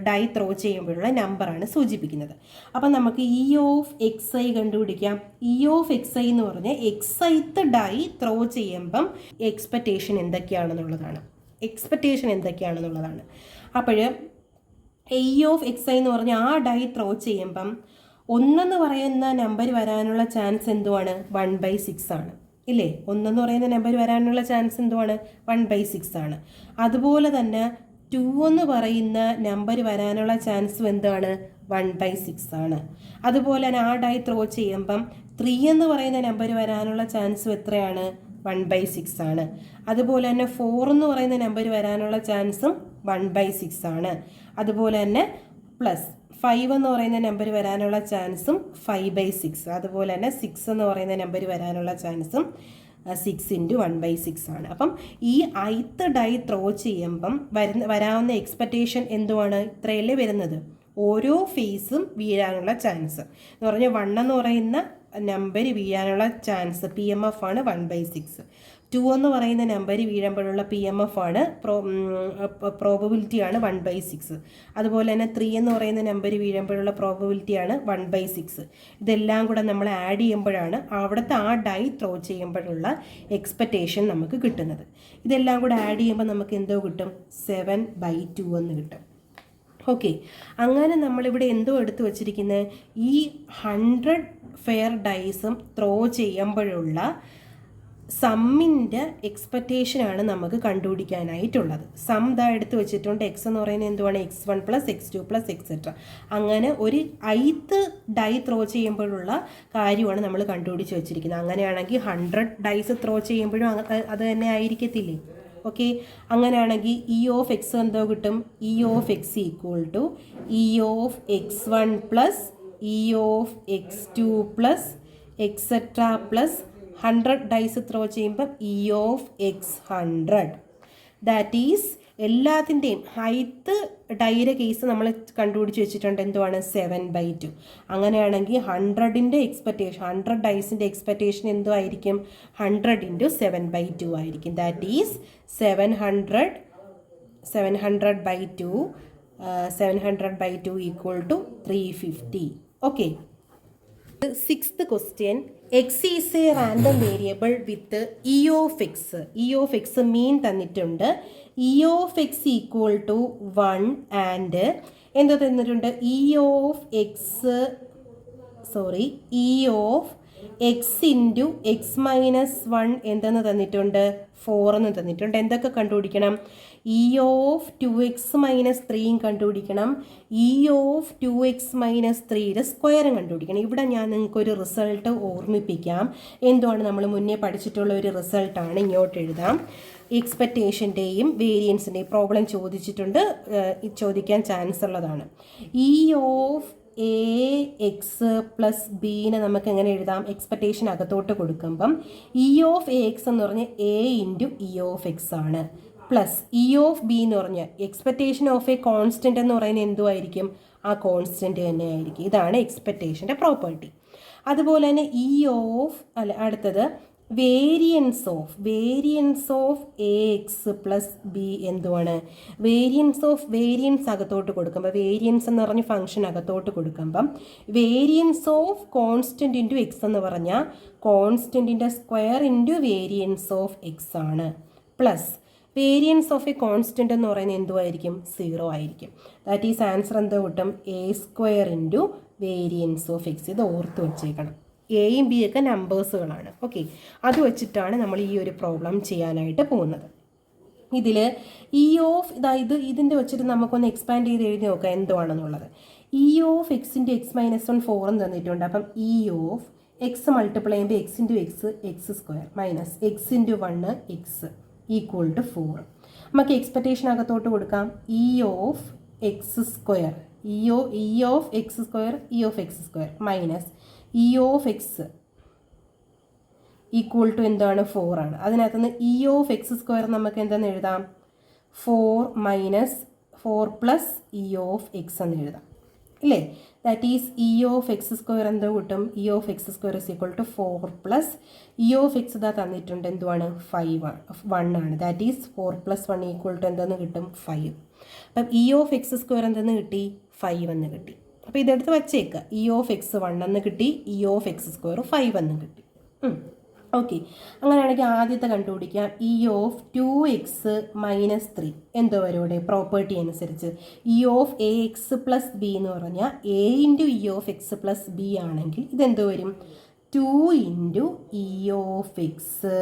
ഡൈ ത്രോ ചെയ്യുമ്പോഴുള്ള നമ്പറാണ് സൂചിപ്പിക്കുന്നത്. അപ്പം നമുക്ക് ഇ ഓഫ് xi കണ്ടുപിടിക്കാം. ഇ ഓഫ് xi എന്ന് പറഞ്ഞാൽ xith ഡൈ ത്രോ ചെയ്യുമ്പം എക്സ്പെക്റ്റേഷൻ എന്തൊക്കെയാണെന്നുള്ളതാണ്. അപ്പോൾ ഇ ഓഫ് xi എന്ന് പറഞ്ഞാൽ ആ ഡൈ ത്രോ ചെയ്യുമ്പം 1 പറയുന്ന നമ്പർ വരാനുള്ള ചാൻസ് എന്തുവാണ്, 1/6 ആണ്. ഇല്ലേ, 1 പറയുന്ന നമ്പർ വരാനുള്ള ചാൻസ് എന്തുവാണ്, 1/6 ആണ്. അതുപോലെ തന്നെ 2 പറയുന്ന നമ്പർ വരാനുള്ള ചാൻസും എന്താണ്, 1/6 ആണ്. അതുപോലെ തന്നെ ആ ഡൈ ത്രോ ചെയ്യുമ്പം 3 പറയുന്ന നമ്പർ വരാനുള്ള ചാൻസും എത്രയാണ്, 1/6 ആണ്. അതുപോലെ തന്നെ 4 പറയുന്ന നമ്പർ വരാനുള്ള ചാൻസും 1/6 ആണ്. അതുപോലെ തന്നെ പ്ലസ് 5 പറയുന്ന നമ്പർ വരാനുള്ള ചാൻസും 5/6. അതുപോലെ തന്നെ 6 പറയുന്ന നമ്പർ വരാനുള്ള ചാൻസും 6 × 1/6 ആണ്. അപ്പം ഈ ith ഡൈ ത്രോ ചെയ്യുമ്പം വരാവുന്ന എക്സ്പെക്റ്റേഷൻ എന്തുവാണ്, ഇത്രയല്ലേ വരുന്നത്. ഓരോ ഫേസും വീഴാനുള്ള ചാൻസ് എന്ന് പറഞ്ഞാൽ 1 എന്ന് പറയുന്ന നമ്പർ വീഴാനുള്ള ചാൻസ് PMF ആണ് 1/6. 2 പറയുന്ന നമ്പർ വീഴുമ്പോഴുള്ള PMF ആണ് പ്രോബബിലിറ്റിയാണ് 1/6. അതുപോലെ തന്നെ 3 പറയുന്ന നമ്പർ വീഴുമ്പോഴുള്ള പ്രോബബിലിറ്റിയാണ് 1/6. ഇതെല്ലാം കൂടെ നമ്മൾ ആഡ് ചെയ്യുമ്പോഴാണ് അവിടുത്തെ ആ ഡൈ ത്രോ ചെയ്യുമ്പോഴുള്ള എക്സ്പെക്റ്റേഷൻ നമുക്ക് കിട്ടുന്നത്. ഇതെല്ലാം കൂടെ ആഡ് ചെയ്യുമ്പോൾ നമുക്ക് എന്തോ കിട്ടും, 7/2 എന്ന് കിട്ടും. ഓക്കെ, അങ്ങനെ നമ്മളിവിടെ എന്തോ എടുത്തു വച്ചിരിക്കുന്നത്, ഈ 100 ഫെയർ ഡൈസും ത്രോ ചെയ്യുമ്പോഴുള്ള സമ്മിൻ്റെ എക്സ്പെക്റ്റേഷനാണ് നമുക്ക് കണ്ടുപിടിക്കാനായിട്ടുള്ളത്. സം ദാ എടുത്ത് വെച്ചിട്ടുണ്ട്. എക്സ് എന്ന് പറയുന്നത് എന്തുവാണ്, x1 plus x2 plus etcetera. അങ്ങനെ ഒരു ith ഡൈ ത്രോ ചെയ്യുമ്പോഴുള്ള കാര്യമാണ് നമ്മൾ കണ്ടുപിടിച്ച് വെച്ചിരിക്കുന്നത്. അങ്ങനെയാണെങ്കിൽ 100 ഡൈസ് ത്രോ ചെയ്യുമ്പോഴും അത് തന്നെ ആയിരിക്കത്തില്ലേ. ഓക്കെ, അങ്ങനെയാണെങ്കിൽ ഇ ഓഫ് എക്സ് എന്തോ കിട്ടും, E of X equal to E of x1 plus E of x2 plus etcetera plus 100 dice throw ചെയ്യുമ്പം E of x100. That is എല്ലാത്തിൻ്റെയും ith ഡൈയുടെ കേസ് നമ്മൾ കണ്ടുപിടിച്ച് വെച്ചിട്ടുണ്ട്. എന്തുവാണ്, 7/2. അങ്ങനെയാണെങ്കിൽ 100ൻ്റെ എക്സ്പെക്റ്റേഷൻ, 100 ഡൈസിൻ്റെ എക്സ്പെക്റ്റേഷൻ എന്തോ ആയിരിക്കും, 100 × 7/2 ആയിരിക്കും. That is 700/2 700/2 equal to 350. Okay, Sixth question, x is a random variable with e of x. E of x mean തന്നിട്ടുണ്ട്. e of x equal to 1 and എന്താ തന്നിട്ടുണ്ട് e of x into x minus 1 എന്തെന്ന് തന്നിട്ടുണ്ട് 4 എന്ന് തന്നിട്ടുണ്ട്. എന്തൊക്കെ കണ്ടുപിടിക്കണം? e of 2x minus 3 കണ്ടുപിടിക്കണം. e of 2x minus 3യുടെ സ്ക്വയറും കണ്ടുപിടിക്കണം. ഇവിടെ ഞാൻ നിങ്ങൾക്കൊരു റിസൾട്ട് ഓർമ്മിപ്പിക്കാം. എന്തുവാണ് നമ്മൾ മുന്നേ പഠിച്ചിട്ടുള്ള ഒരു റിസൾട്ടാണ്. ഇങ്ങോട്ട് എഴുതാം. എക്സ്പെക്റ്റേഷൻ്റെയും വേരിയൻസിൻ്റെയും പ്രോബ്ലം ചോദിക്കാൻ ചാൻസ് ഉള്ളതാണ്. e of a X plus ബീനെ നമുക്ക് എങ്ങനെ എഴുതാം? എക്സ്പെക്റ്റേഷൻ അകത്തോട്ട് കൊടുക്കുമ്പം ഇ ഓഫ് എ എക്സ് എന്ന് പറഞ്ഞാൽ A into E of x ആണ്. പ്ലസ് ഇ ഓഫ് ബി എന്ന് പറഞ്ഞാൽ എക്സ്പെക്റ്റേഷൻ ഓഫ് എ കോൺസ്റ്റൻ്റ് എന്ന് പറയുന്നത് എന്തുമായിരിക്കും? ആ കോൺസ്റ്റൻ്റ് തന്നെ ആയിരിക്കും. ഇതാണ് എക്സ്പെക്റ്റേഷൻ്റെ പ്രോപ്പർട്ടി. അതുപോലെ തന്നെ അടുത്തത് variance of A X plus b എന്തുവാണ്? വേരിയൻസ് അകത്തോട്ട് കൊടുക്കുമ്പോൾ വേരിയൻസ് എന്ന് പറഞ്ഞ ഫംഗ്ഷൻ അകത്തോട്ട് കൊടുക്കുമ്പം variance of constant into x എന്ന് പറഞ്ഞാൽ കോൺസ്റ്റൻറ്റിൻ്റെ square into variance of x ആണ്. Plus variance of a constant എന്ന് പറയുന്നത് എന്തുമായിരിക്കും? 0 ആയിരിക്കും. ദാറ്റ് ഈസ് ആൻസർ എന്താ കിട്ടും? A square into variance of X. ഇത് ഓർത്ത് വെച്ചേക്കണം. എയും ബി ഒക്കെ നമ്പേഴ്സുകളാണ്. ഓക്കെ, അത് വെച്ചിട്ടാണ് നമ്മൾ ഈ ഒരു പ്രോബ്ലം ചെയ്യാനായിട്ട് പോകുന്നത്. ഇതിൽ ഇതിൻ്റെ വെച്ചിട്ട് നമുക്കൊന്ന് എക്സ്പാൻഡ് ചെയ്ത് എഴുതി നോക്കാം എന്തുവാണെന്നുള്ളത്. ഇ ഓഫ് എക്സിൻ്റെ എക്സ് മൈനസ് 1 4 എന്ന് തന്നിട്ടുണ്ട്. അപ്പം ഇ ഓഫ് എക്സ് മൾട്ടിപ്ലൈ ചെയ്യുമ്പോൾ X into X square minus X into 1 X equal to 4. നമുക്ക് എക്സ്പെക്റ്റേഷൻ അകത്തോട്ട് കൊടുക്കാം. E of X square minus E of X equal to എന്താണ്? 4 ആണ്. അതിനകത്ത് നിന്ന് ഇ ഓഫ് എക്സ് സ്ക്വയർ നമുക്ക് എന്താണെന്ന് എഴുതാം? 4 പ്ലസ് ഇ ഓഫ് എക്സ് എന്ന് എഴുതാം ഇല്ലേ? That is E of X square എന്തോ കിട്ടും? E of X square is equal to 4 plus E of X ഇതാ തന്നിട്ടുണ്ട് എന്തുവാണ്? 1 ആണ്. That is 4 plus 1 equal to എന്തെന്ന് കിട്ടും? 5. അപ്പം ഇ ഓഫ് എക്സ് സ്ക്വയർ എന്തെന്ന് കിട്ടി? 5 എന്ന് കിട്ടി. അപ്പോൾ ഇതെടുത്ത് വച്ചേക്കുക. ഇ ഓഫ് എക്സ് 1 എന്ന് കിട്ടി, ഇ ഓഫ് എക്സ് സ്ക്വയർ 5 എന്ന് കിട്ടി. ഓക്കെ, അങ്ങനെയാണെങ്കിൽ ആദ്യത്തെ കണ്ടുപിടിക്കാം. ഇ ഓഫ് 2x മൈനസ് 3 എന്തോ വരും ഇവിടെ? പ്രോപ്പർട്ടി അനുസരിച്ച് E of A X plus B എന്ന് പറഞ്ഞാൽ A into E of X plus B ആണെങ്കിൽ ഇതെന്തോ വരും? 2 into E of X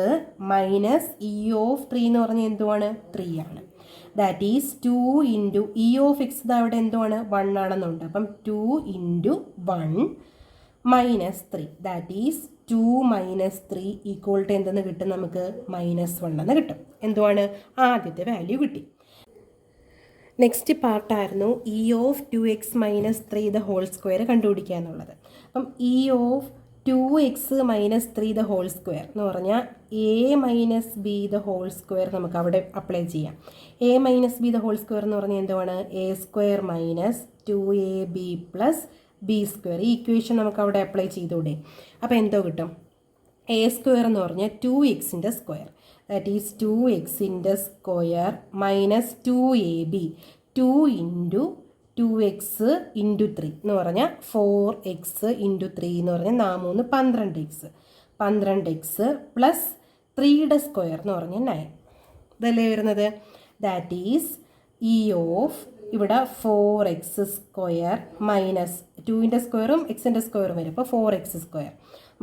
minus E of 3 എന്ന് പറഞ്ഞാൽ എന്തുവാണ്? 3 ആണ്. That is 2 into E of X അവിടെ എന്തുവാണ്? 1 ആണെന്നുണ്ട്. അപ്പം 2 into 1 minus 3 that is 2 minus 3 equal to എന്തെന്ന് കിട്ടും? നമുക്ക് -1 എന്ന് കിട്ടും. എന്തുവാണ്? ആദ്യത്തെ വാല്യൂ കിട്ടി. നെക്സ്റ്റ് പാർട്ടായിരുന്നു E of 2x minus 3 the whole square കണ്ടുപിടിക്കുക എന്നുള്ളത്. അപ്പം E of 2x minus 3 the whole square എന്ന് പറഞ്ഞാൽ A minus B the whole square നമുക്ക് അവിടെ അപ്ലൈ ചെയ്യാം. A minus B the whole square എന്ന് പറഞ്ഞാൽ എന്തുവാണ്? A square minus 2ab plus B square. ഈ ഇക്വേഷൻ നമുക്ക് അവിടെ അപ്ലൈ ചെയ്തൂടെ? അപ്പോൾ എന്തോ കിട്ടും? എ സ്ക്വയർ എന്ന് പറഞ്ഞാൽ 2xൻ്റെ സ്ക്വയർ ദാറ്റ് ഈസ് 2xൻ്റെ square minus 2ab 2 into 2x into 3 എന്ന് പറഞ്ഞാൽ 4x ഇൻറ്റു 3 എന്ന് പറഞ്ഞാൽ 3 12x പ്ലസ് 3യുടെ സ്ക്വയർ എന്ന് പറഞ്ഞാൽ 9. ഇതല്ലേ വരുന്നത്? ദാറ്റ് ഈസ് ഇ ഓഫ് ഇവിടെ 4x സ്ക്വയർ മൈനസ് 2ൻ്റെ സ്ക്വയറും എക്സിൻ്റെ സ്ക്വയറും വരും. അപ്പോൾ 4x square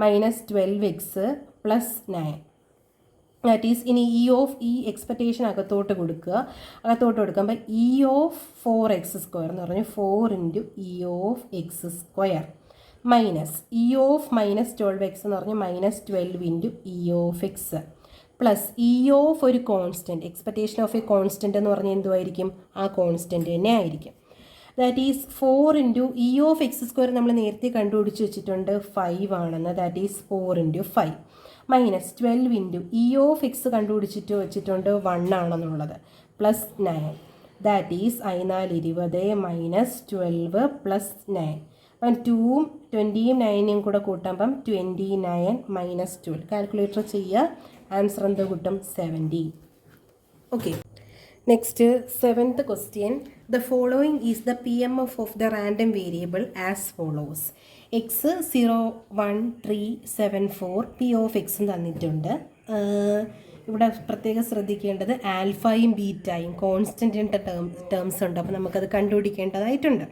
minus 12x plus 9. That is ഇനി ഇ ഓഫ് ഈ എക്സ്പെക്റ്റേഷൻ അകത്തോട്ട് കൊടുക്കുമ്പോൾ ഇ ഓഫ് 4x സ്ക്വയർ എന്ന് പറഞ്ഞാൽ 4 into E of X square minus E of minus 12x എന്ന് പറഞ്ഞാൽ minus 12 into E of X plus E of ഒരു constant expectation of A constant എന്ന് പറഞ്ഞാൽ എന്തുമായിരിക്കും? ആ കോൺസ്റ്റൻറ്റ് തന്നെ ആയിരിക്കും. That is 4 into E of X square നമ്മൾ നേരത്തെ കണ്ടുപിടിച്ച് വെച്ചിട്ടുണ്ട് 5 ആണെന്ന്. That is 4 into 5 minus 12 into E of X കണ്ടുപിടിച്ചിട്ട് വെച്ചിട്ടുണ്ട് 1 ആണെന്നുള്ളത് plus 9. That is 20 minus 12 plus 9. അപ്പം 2ഉം 20യും 9യും കൂടെ കൂട്ടുമ്പം 29 മൈനസ് 12 കാൽക്കുലേറ്റർ ചെയ്യുക. ആൻസർ എന്തോ കിട്ടും? 70. Okay, Next, 7th question. The following is the PMF of the random variable as follows. X 0, 1, 3, 7, 4 P of X തന്നിട്ടുണ്ട്. ഇവിടെ പ്രത്യേകം ശ്രദ്ധിക്കേണ്ടത് ആൽഫയും ബീറ്റയും കോൺസ്റ്റൻറ്റിൻ്റെ ടേംസ് ഉണ്ട്. അപ്പോൾ നമുക്കത് കണ്ടുപിടിക്കേണ്ടതായിട്ടുണ്ട്.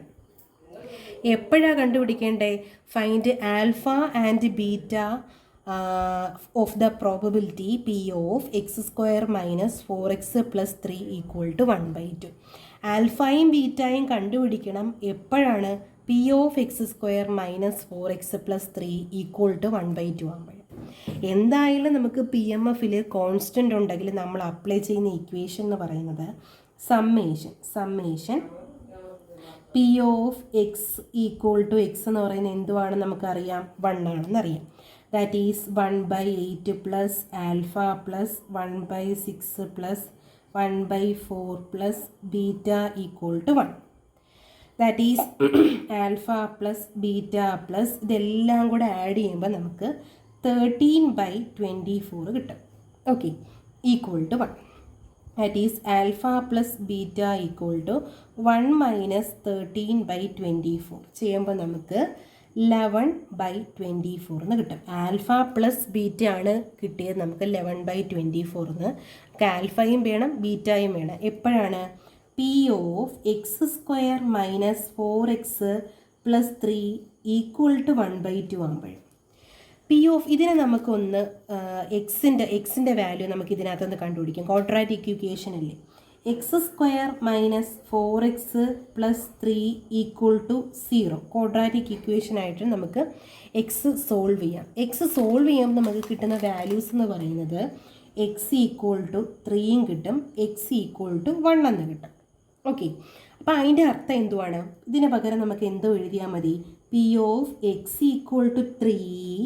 എപ്പോഴാണ് കണ്ടുപിടിക്കേണ്ടത്? Find alpha and beta of the probability P of x square minus 4x plus 3 equal to 1/2. ആൽഫയും ബീറ്റയും കണ്ടുപിടിക്കണം എപ്പോഴാണ്? P of x square minus 4x plus 3 equal to 1/2 ആകുമ്പോൾ. എന്തായാലും നമുക്ക് പി എം എഫിൽ കോൺസ്റ്റൻ്റ് ഉണ്ടെങ്കിൽ നമ്മൾ അപ്ലൈ ചെയ്യുന്ന ഇക്വേഷൻ എന്ന് പറയുന്നത് summation P of X equal to X എന്ന് പറയുന്നത് എന്തുവാണ് നമുക്കറിയാം? 1 ആണെന്നറിയാം. That is 1/8 plus alpha plus 1/6 plus 1/4 plus beta equal to 1. That is alpha plus beta plus ഇതെല്ലാം കൂടെ ആഡ് ചെയ്യുമ്പോൾ നമുക്ക് 13/24 കിട്ടും. Okay, equal to 1. That is alpha plus beta equal to 1 minus 13/24 ചെയ്യുമ്പോൾ നമുക്ക് 11/24 എന്ന് കിട്ടും. ആൽഫ പ്ലസ് ബീറ്റ ആണ് കിട്ടിയത് നമുക്ക് 11/24 എന്ന്. ആൽഫയും വേണം ബീറ്റയും വേണം. എപ്പോഴാണ്? P of X square minus 4x plus 3 equal to 1/2 ആകുമ്പോൾ. പി ഓഫ് ഇതിനെ നമുക്കൊന്ന് എക്സിൻ്റെ വാല്യൂ നമുക്ക് ഇതിനകത്തൊന്ന് കണ്ടുപിടിക്കാം. ക്വാഡ്രാറ്റിക് ഇക്വേഷൻ അല്ലേ? X square minus 4x plus 3 equal to 0 quadratic ഇക്വേഷനായിട്ട് നമുക്ക് എക്സ് സോൾവ് ചെയ്യാം. എക്സ് സോൾവ് ചെയ്യുമ്പോൾ നമുക്ക് കിട്ടുന്ന വാല്യൂസ് എന്ന് പറയുന്നത് എക്സ് ഈക്വൽ ടു 3 കിട്ടും, എക്സ് ഈക്വൽ ടു 1 എന്ന് കിട്ടും. ഓക്കെ, അപ്പോൾ അതിൻ്റെ അർത്ഥം എന്തുവാണ്? ഇതിന് പകരം നമുക്ക് എന്തോ എഴുതിയാൽ മതി? P of X equal to 3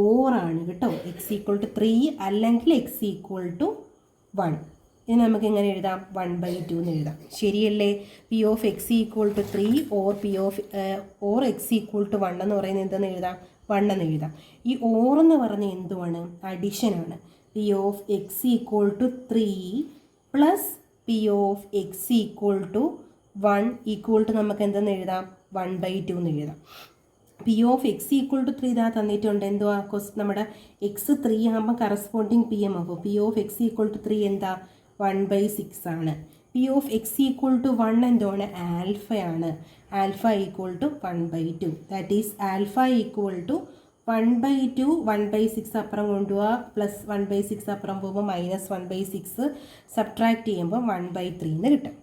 ഓറാണ് കേട്ടോ. എക്സ് ഈക്വൽ ടു 3 അല്ലെങ്കിൽ എക്സ് ഈക്വൽ ടു 1. ഇത് നമുക്ക് എങ്ങനെ എഴുതാം? 1/2 എന്ന് എഴുതാം. ശരിയല്ലേ? P of X equal to 3 or X equal to 1 എന്ന് പറയുന്നത് എന്തെന്ന് എഴുതാം? 1 എന്ന് എഴുതാം. ഈ ഓർ എന്ന് പറഞ്ഞാൽ എന്തുവാണ്? അഡിഷനാണ്. P of X equal to 3 plus P of X equal to 1 equal to നമുക്ക് എന്തെന്ന് എഴുതാം? 1/2 എന്ന് എഴുതാം. P of X equal to 3 ഇതാ തന്നിട്ടുണ്ട്. എന്തുവാ? നമ്മുടെ എക്സ് 3 ആകുമ്പോൾ corresponding P M F. P of X equal to 3 എന്താ? 1/6 ആണ്. P of X equal to 1 എന്താണ്? ആൽഫയാണ്. Alpha equal to 1/2. That is alpha equal to 1/2. 1/6 അപ്പുറം കൊണ്ടുപോവുക, പ്ലസ് 1/6 അപ്പുറം പോകുമ്പോൾ മൈനസ് 1/6 സബ്ട്രാക്ട് ചെയ്യുമ്പോൾ 1/3 എന്ന് കിട്ടും.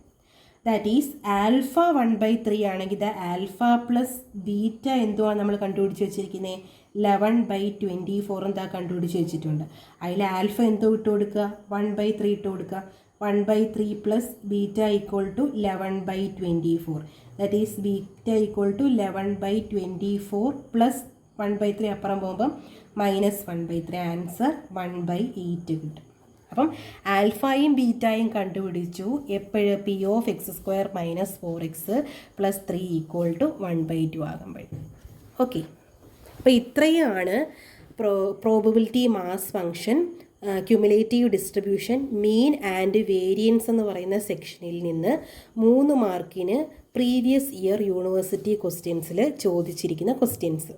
ദാറ്റ് ഈസ് ആൽഫ 1/3 ആണെങ്കിൽ ഇത് ആൽഫ പ്ലസ് ബീറ്റ എന്തുവാണ് നമ്മൾ കണ്ടുപിടിച്ച് വെച്ചിരിക്കുന്നത്? 11/24 എന്താ കണ്ടുപിടിച്ച് വെച്ചിട്ടുണ്ട്. അതിൽ ആൽഫ എന്തോ ഇട്ട് കൊടുക്കുക? 1/3 ഇട്ട് കൊടുക്കുക. 1/3 plus beta equal to 11/24. That is beta equal to 11/24 plus 1/3 അപ്പുറം പോകുമ്പം മൈനസ് 1/3. ആൻസർ 1/8 കിട്ടും. അപ്പം ആൽഫയും ബീറ്റയും കണ്ടുപിടിച്ചു. എപ്പോഴും P of X square minus 4x plus 3 equal to 1/2 ആകുമ്പോൾ. ഓക്കെ, അപ്പോൾ ഇത്രയാണ് probability mass function, cumulative distribution, mean and variance എന്ന് പറയുന്ന സെക്ഷനിൽ നിന്ന് 3 മാർക്കിന് പ്രീവിയസ് ഇയർ യൂണിവേഴ്സിറ്റി ക്വസ്റ്റ്യൻസിൽ ചോദിച്ചിരിക്കുന്ന ക്വസ്റ്റ്യൻസ്.